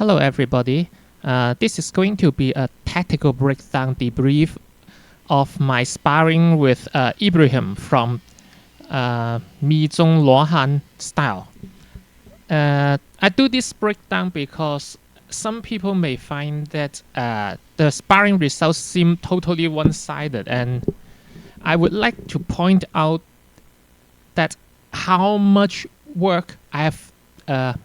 Hello everybody, this is going to be a tactical breakdown debrief of my sparring with Ibrahim from Mi Zhong Luo Han style. I do this breakdown because some people may find that the sparring results seem totally one-sided, and I would like to point out that how much work I have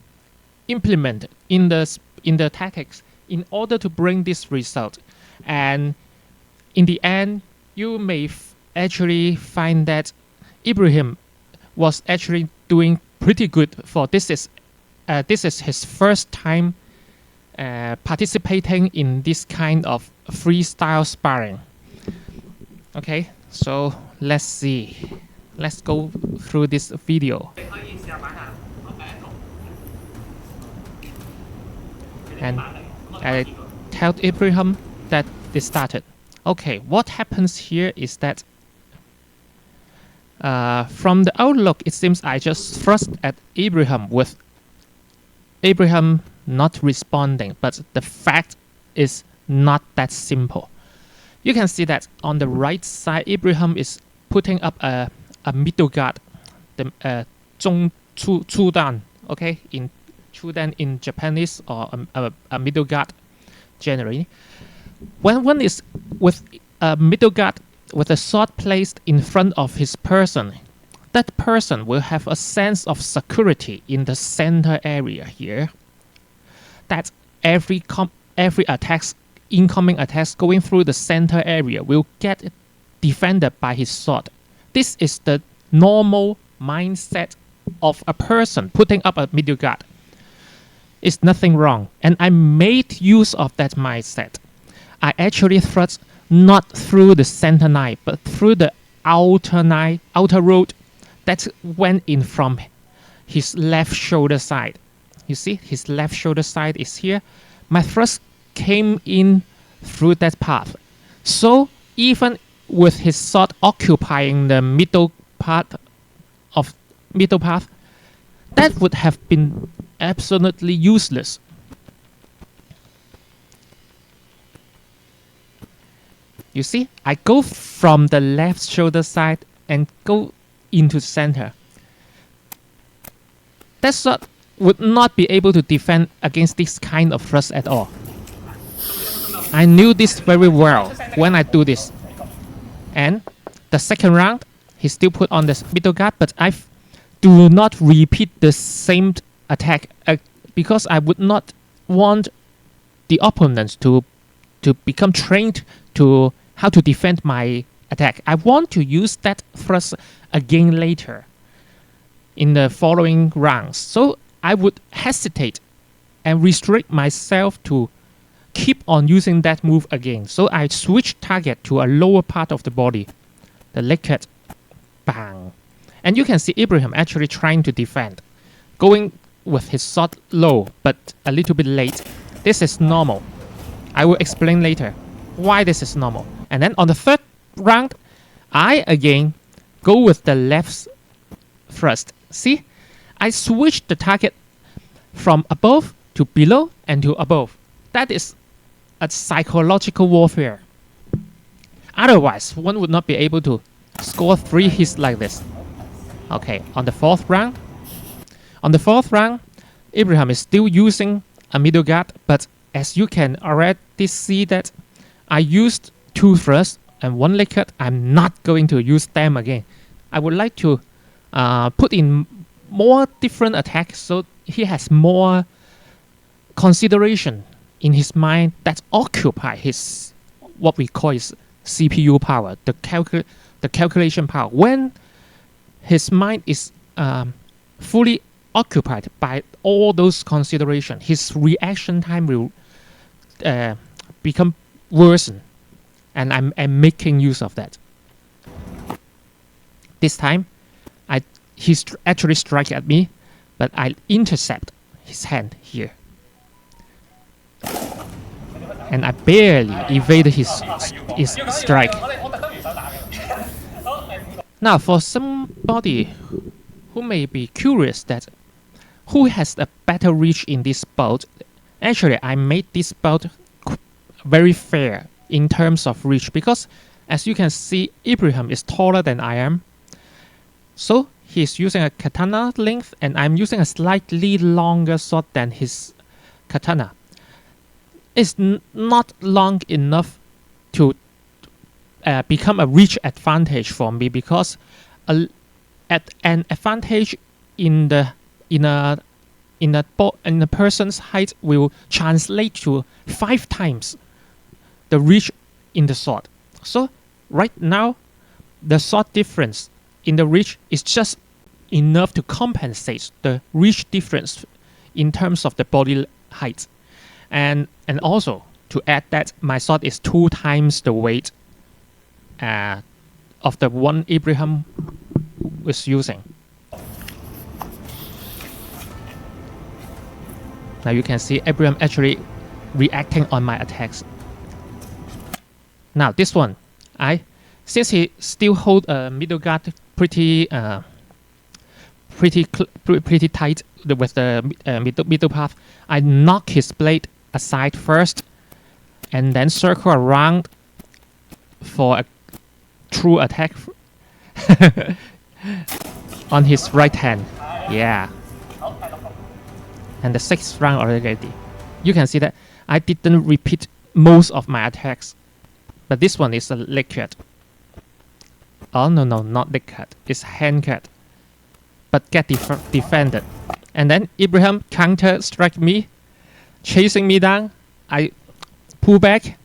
implemented in the tactics in order to bring this result, and in the end you may actually find that Ibrahim was actually doing pretty good. For this is his first time participating in this kind of freestyle sparring. Okay, so let's go through this video. And I tell Ibrahim that this started. Okay, what happens here is that from the outlook, it seems I just thrust at Ibrahim with Ibrahim not responding, but the fact is not that simple. You can see that on the right side, Ibrahim is putting up a middle guard, the 中出dan, okay, in Chudan in Japanese, or a middle guard generally. When one is with a middle guard with a sword placed in front of his person, that person will have a sense of security in the center area here. That every incoming attacks going through the center area will get defended by his sword. This is the normal mindset of a person putting up a middle guard. It's nothing wrong, and I made use of that mindset. I actually thrust not through the center knife, but through the outer road that went in from his left shoulder side. You see, his left shoulder side is here. My thrust came in through that path. So even with his sword occupying the middle path, that would have been absolutely useless. You see, I go from the left shoulder side and go into the center. That sword would not be able to defend against this kind of thrust at all. I knew this very well when I do this. And the second round, he still put on the middle guard, but I do not repeat the same attack because I would not want the opponents to become trained to how to defend my attack. I want to use that thrust again later in the following rounds. So I would hesitate and restrict myself to keep on using that move again. So I switch target to a lower part of the body, the leg cut, bang. And you can see Ibrahim actually trying to defend, going with his sword low, but a little bit late. This is normal. I will explain later why this is normal. And then on the third round, I again go with the left thrust. See, I switch the target from above to below and to above. That is a psychological warfare. Otherwise, one would not be able to score 3 hits like this. Okay, on the fourth round, Ibrahim is still using a middle guard, but as you can already see that I used 2 thrusts and 1 leg cut. I'm not going to use them again. I would like to put in more different attacks so he has more consideration in his mind that occupy his, what we call his CPU power, the calculation power. When his mind is fully occupied by all those considerations, his reaction time will become worsen, and I'm making use of that. This time, he actually strike at me, but I intercept his hand here, and I barely evaded his strike. Now, for somebody who may be curious that who has a better reach in this bout, Actually, I made this bout very fair in terms of reach because, as you can see, Ibrahim is taller than I am. So he's using a katana length and I'm using a slightly longer sword than his katana. It's not long enough to become a reach advantage for me because an advantage in a person's height will translate to 5 times the reach in the sword. So right now, the sword difference in the reach is just enough to compensate the reach difference in terms of the body height. And also, to add that, my sword is 2 times the weight of the one Ibrahim was using. Now you can see Ibrahim actually reacting on my attacks. Now this one, since he still hold a middle guard pretty tight with the middle path, I knock his blade aside first, and then circle around for a true attack on his right hand. Yeah. And the 6th round already. You can see that I didn't repeat most of my attacks. But this one is a leg cut. Oh no, not leg cut. It's hand cut. But get defended. And then Ibrahim counter strike me, chasing me down. I pull back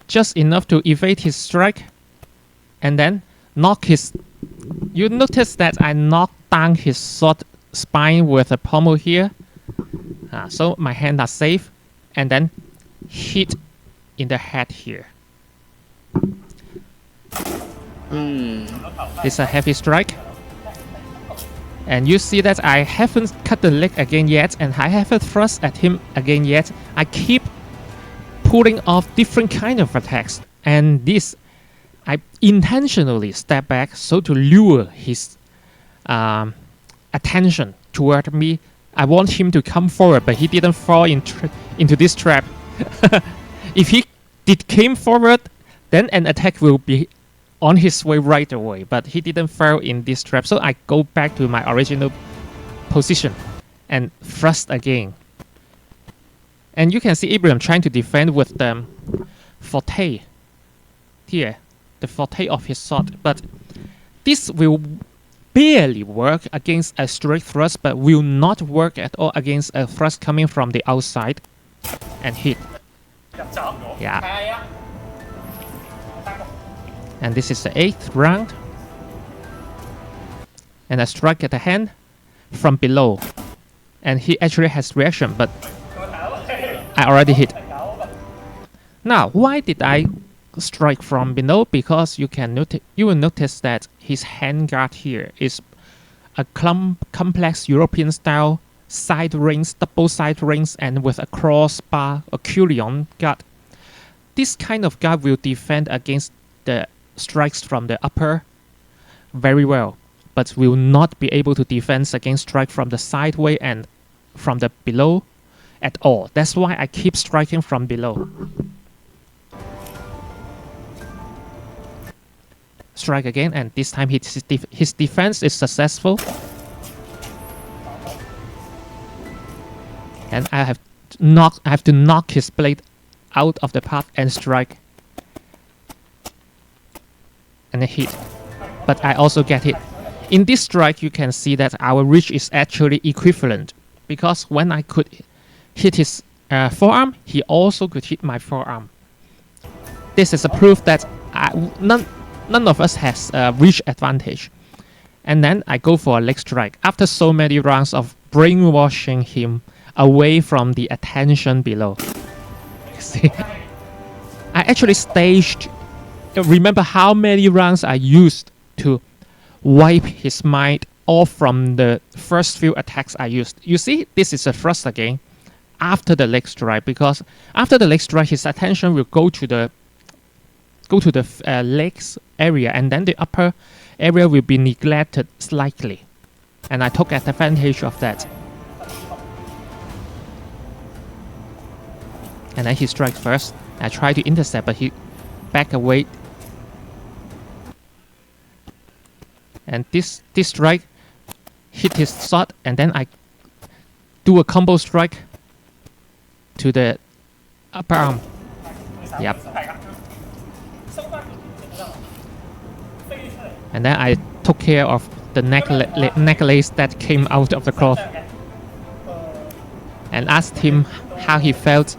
just enough to evade his strike. And then knock his... You notice that I knocked down his sword spine with a pommel here. So my hands are safe. And then hit in the head here. It's a heavy strike. And you see that I haven't cut the leg again yet, and I haven't thrust at him again yet. I keep pulling off different kind of attacks. And this, I intentionally step back so to lure his attention toward me. I want him to come forward, but he didn't fall into this trap. If he came forward, then an attack will be on his way right away. But he didn't fall in this trap, so I go back to my original position and thrust again. And you can see Ibrahim trying to defend with the forte here, the forte of his sword. But this will barely work against a straight thrust, but will not work at all against a thrust coming from the outside and hit. Yeah. And this is the 8th round. And I strike at the hand from below. And he actually has reaction, but I already hit. Now, why did I strike from below? Because you will notice that his hand guard here is a complex European style side rings, double side rings, and with a crossbar, a cullion guard. This kind of guard will defend against the strikes from the upper very well, but will not be able to defend against strike from the sideway and from the below at all. That's why I keep striking from below. Strike again, and this time his defense is successful. And I have to knock his blade out of the path and strike. And a hit. But I also get hit. In this strike, you can see that our reach is actually equivalent. Because when I could hit his forearm, he also could hit my forearm. This is a proof that none of us has a reach advantage. And then I go for a leg strike. After so many rounds of brainwashing him away from the attention below. See? I actually staged. Remember how many rounds I used to wipe his mind off from the first few attacks I used. You see, this is a thrust again after the leg strike, because after the leg strike, his attention will go to the legs area, and then the upper area will be neglected slightly. And I took advantage of that. And then he strikes first. I try to intercept, but he back away. And this strike hit his shot, and then I do a combo strike to the upper arm. Yep. And then I took care of the necklace that came out of the cloth and asked him how he felt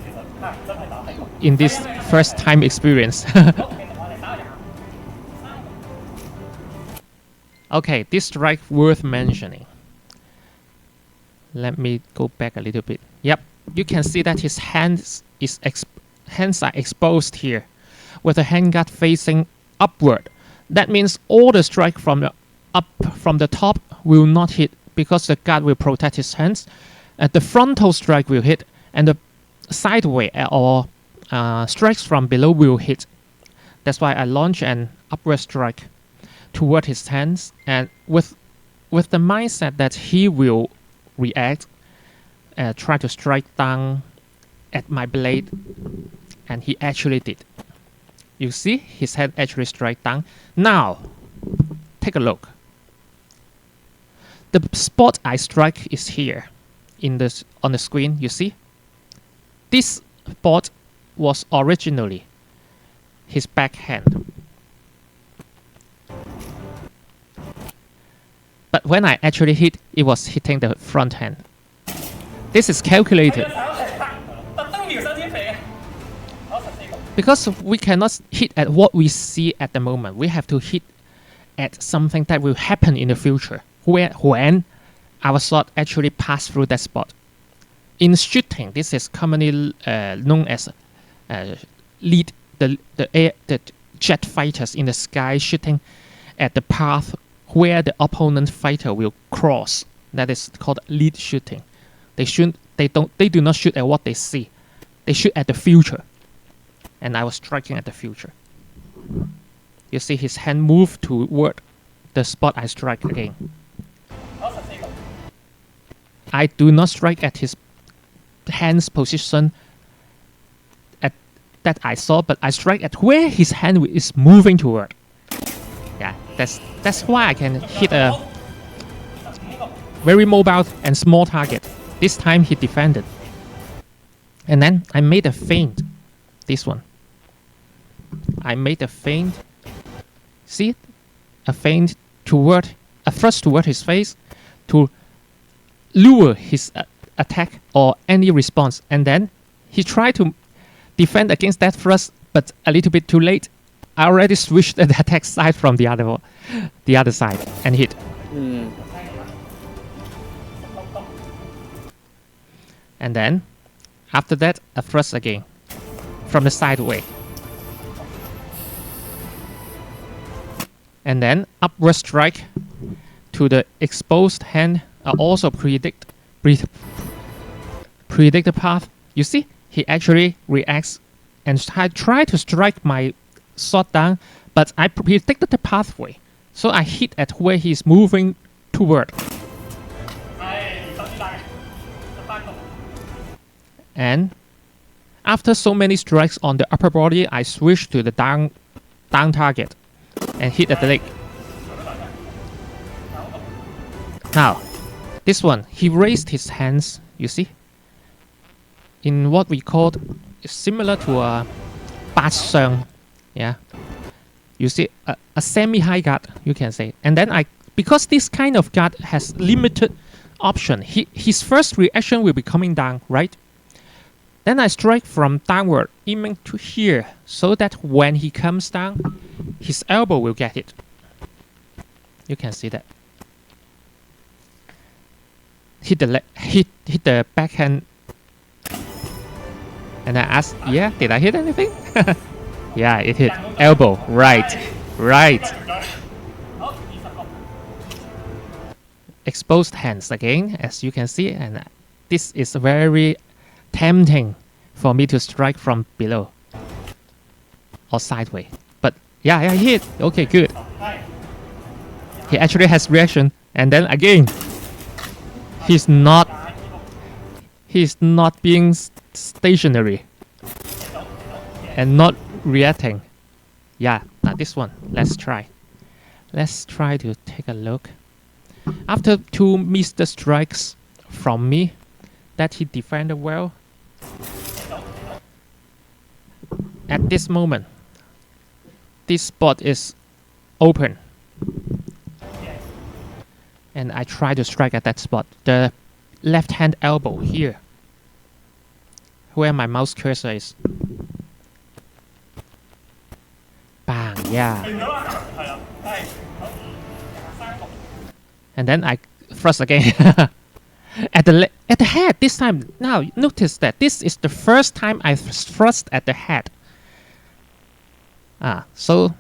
in this first time experience. Okay, this strike worth mentioning. Let me go back a little bit. Yep, you can see that his hands are exposed here, with the handguard facing upward. That means all the strike from the top will not hit because the guard will protect his hands. The frontal strike will hit, and the sideway or strikes from below will hit. That's why I launch an upward strike toward his hands, and with the mindset that he will react, try to strike down at my blade, and he actually did. You see, his hand actually strike down. Now, take a look. The spot I strike is here, on the screen. You see, this spot was originally his backhand. But when I actually hit, it was hitting the front hand. This is calculated. Because we cannot hit at what we see at the moment. We have to hit at something that will happen in the future, when our shot actually pass through that spot. In shooting, this is commonly known as the jet fighters in the sky shooting at the path where the opponent fighter will cross. That is called lead shooting. They do not shoot at what they see. They shoot at the future. And I was striking at the future. You see his hand move toward the spot I strike again. I do not strike at his hand's position that I saw, but I strike at where his hand is moving toward. Yeah, that's why I can hit a very mobile and small target. This time he defended. And then I made a feint. This one. I made a feint. See it? A feint toward, a thrust toward his face to lure his attack or any response. And then he tried to defend against that thrust, but a little bit too late. I already switched the attack side from the other side and hit. And then, after that, a thrust again from the sideway. And then upward strike to the exposed hand are also predict the path. You see, he actually reacts and try to strike my shot down, but I predicted the pathway, so I hit at where he's moving toward. And after so many strikes on the upper body, I switched to the down target and hit at the leg. Now, this one, he raised his hands, you see, in what we called similar to a bashang, yeah. You see, a semi-high guard, you can say. And then because this kind of guard has limited option, his first reaction will be coming down, right? Then I strike from downward, aiming to here, so that when he comes down, his elbow will get it. You can see that. Hit the backhand. And I asked, yeah, did I hit anything? Yeah, it hit. Elbow, right. Exposed hands again, as you can see, and this is very tempting for me to strike from below or sideways. But yeah, I hit. Okay, good. He actually has reaction, and then again, he's not being stationary. and not reacting. Yeah, now this one, let's try. Let's try to take a look. After 2 missed strikes from me that he defended well, at this moment, this spot is open. And I try to strike at that spot. The left hand elbow here, where my mouse cursor is. Bang, yeah. And then I thrust again. at the head this time. Now notice that this is the first time I thrust at the head. So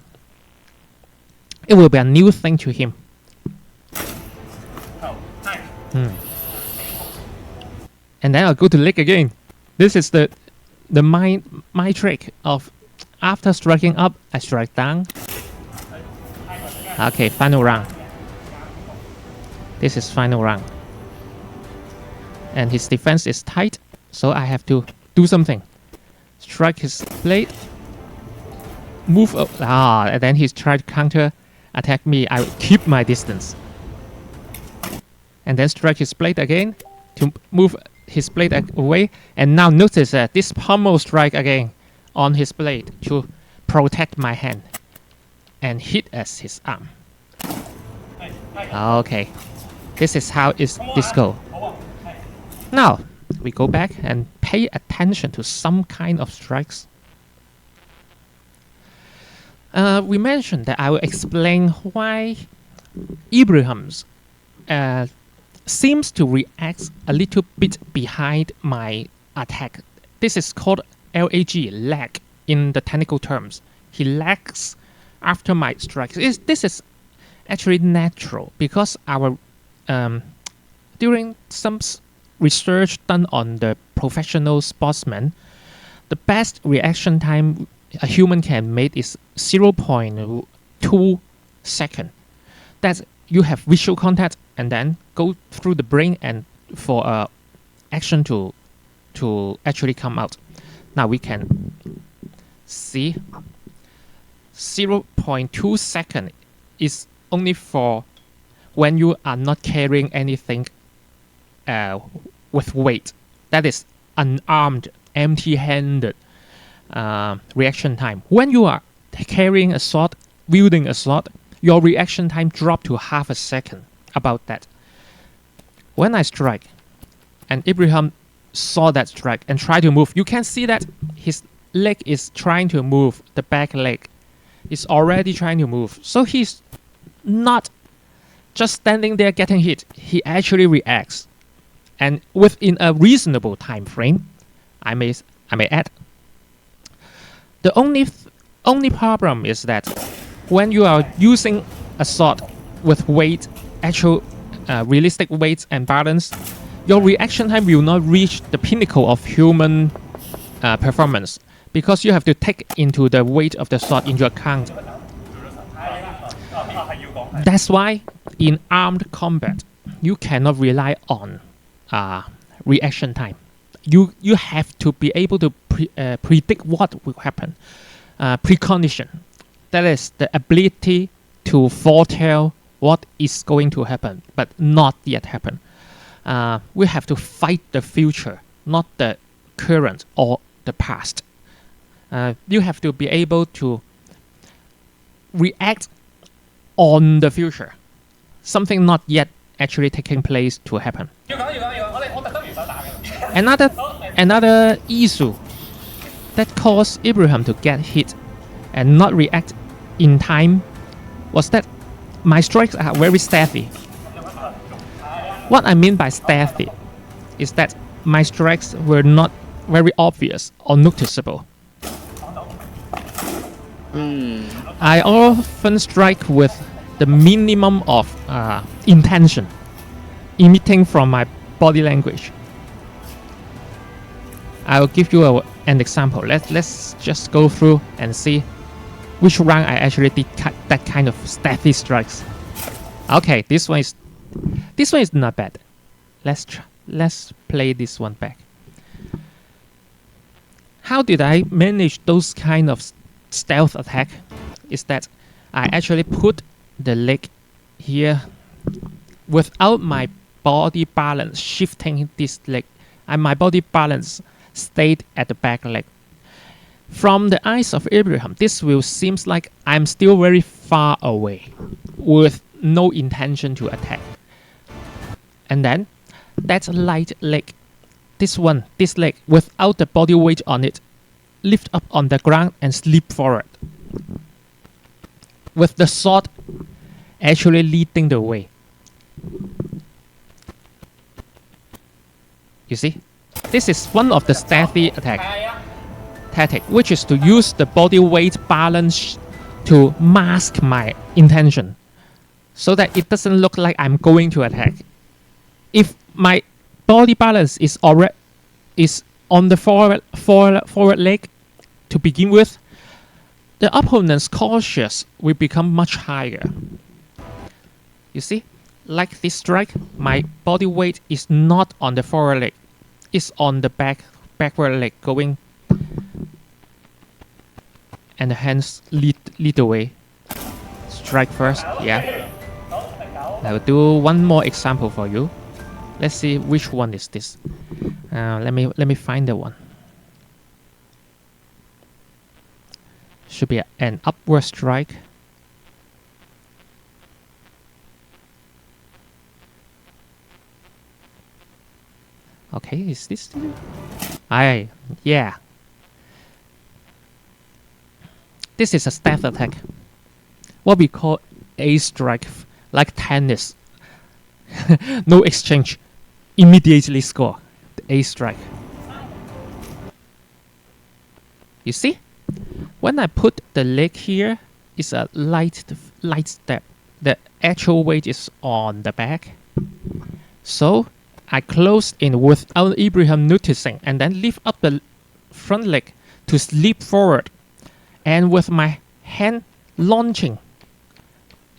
it will be a new thing to him. And then I'll go to leg again. This is the my trick of after striking up, I strike down. Okay, final round. This is final round. And his defense is tight, so I have to do something. Strike his blade. Move up. And then he's trying to counter attack me. I will keep my distance. And then strike his blade again to move his blade away. And now notice that this pommel strike again on his blade to protect my hand and hit as his arm. Okay, this is how this go. Now we go back and pay attention to some kind of strikes. We mentioned that I will explain why Ibrahim's seems to react a little bit behind my attack. This is called lag in the technical terms. He lags after my strikes. This is actually natural because our during some research done on the professional sportsmen, the best reaction time a human can make is 0.2 seconds. That's you have visual contact and then go through the brain and for action to actually come out. Now we can see 0.2 seconds is only for when you are not carrying anything with weight. That is unarmed, empty-handed reaction time. When you are carrying a sword, wielding a sword, your reaction time drop to half a second. About that. When I strike, and Ibrahim saw that strike and tried to move, you can see that his leg is trying to move. The back leg is already trying to move. So he's not just standing there getting hit. He actually reacts, and within a reasonable time frame, I may add. The only problem is that when you are using a sword with weight, actual realistic weights and balance, your reaction time will not reach the pinnacle of human performance because you have to take into the weight of the sword into account. That's why in armed combat, you cannot rely on reaction time. You have to be able to predict what will happen. Precondition. That is the ability to foretell what is going to happen, but not yet happen. We have to fight the future, not the current or the past. You have to be able to react on the future, something not yet actually taking place to happen. Another issue that caused Ibrahim to get hit and not react in time was that my strikes are very stealthy. What I mean by stealthy is that my strikes were not very obvious or noticeable. I often strike with the minimum of intention, emitting from my body language. I will give you an example. Let's just go through and see which round I actually did that kind of stealthy strikes. Okay, this one is not bad. Let's play this one back. how did I manage those kind of stealth attack? Is that I actually put the leg here without my body balance shifting this leg, and my body balance stayed at the back leg. From the eyes of Ibrahim, this will seems like I'm still very far away with no intention to attack. And then that light leg, this leg without the body weight on it, lift up on the ground and slip forward, with the sword actually leading the way. You see, this is one of the stealthy tactic, which is to use the body weight balance to mask my intention, so that it doesn't look like I'm going to attack. If my body balance is on the forward leg to begin with, the opponent's cautious will become much higher. You see, like this strike, my body weight is not on the forward leg, it's on the backward leg going, and the hands lead the way. Strike first, yeah. I will do one more example for you. Let's see which one is this. Let me find the one. Should be an upward strike. Okay, is this? Yeah. This is a stealth attack. What we call a strike, like tennis. No exchange, immediately score. The A strike. You see, when I put the leg here, it's a light step. The actual weight is on the back. So I close in without Ibrahim noticing, and then lift up the front leg to slip forward, and with my hand launching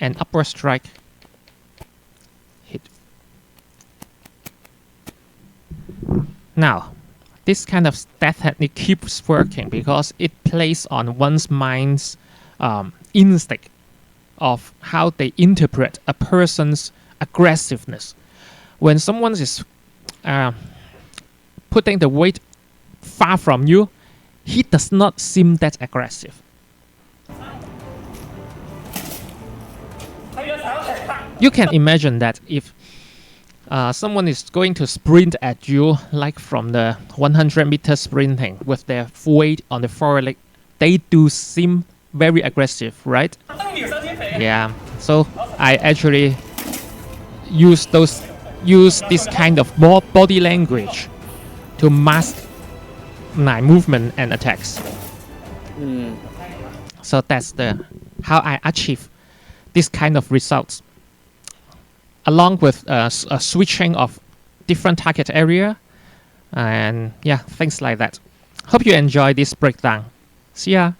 an upward strike. Hit. Now, this kind of stealth technique keeps working because it plays on one's mind's instinct of how they interpret a person's aggressiveness. When someone is putting the weight far from you, he does not seem that aggressive. You can imagine that if someone is going to sprint at you, like from the 100-meter sprinting with their weight on the forward leg, they do seem very aggressive, right? Yeah. So I actually use this kind of more body language to mask my movement and attacks. So that's how I achieve this kind of results, along with a switching of different target area, and yeah, things like that. Hope you enjoy this breakdown. See ya.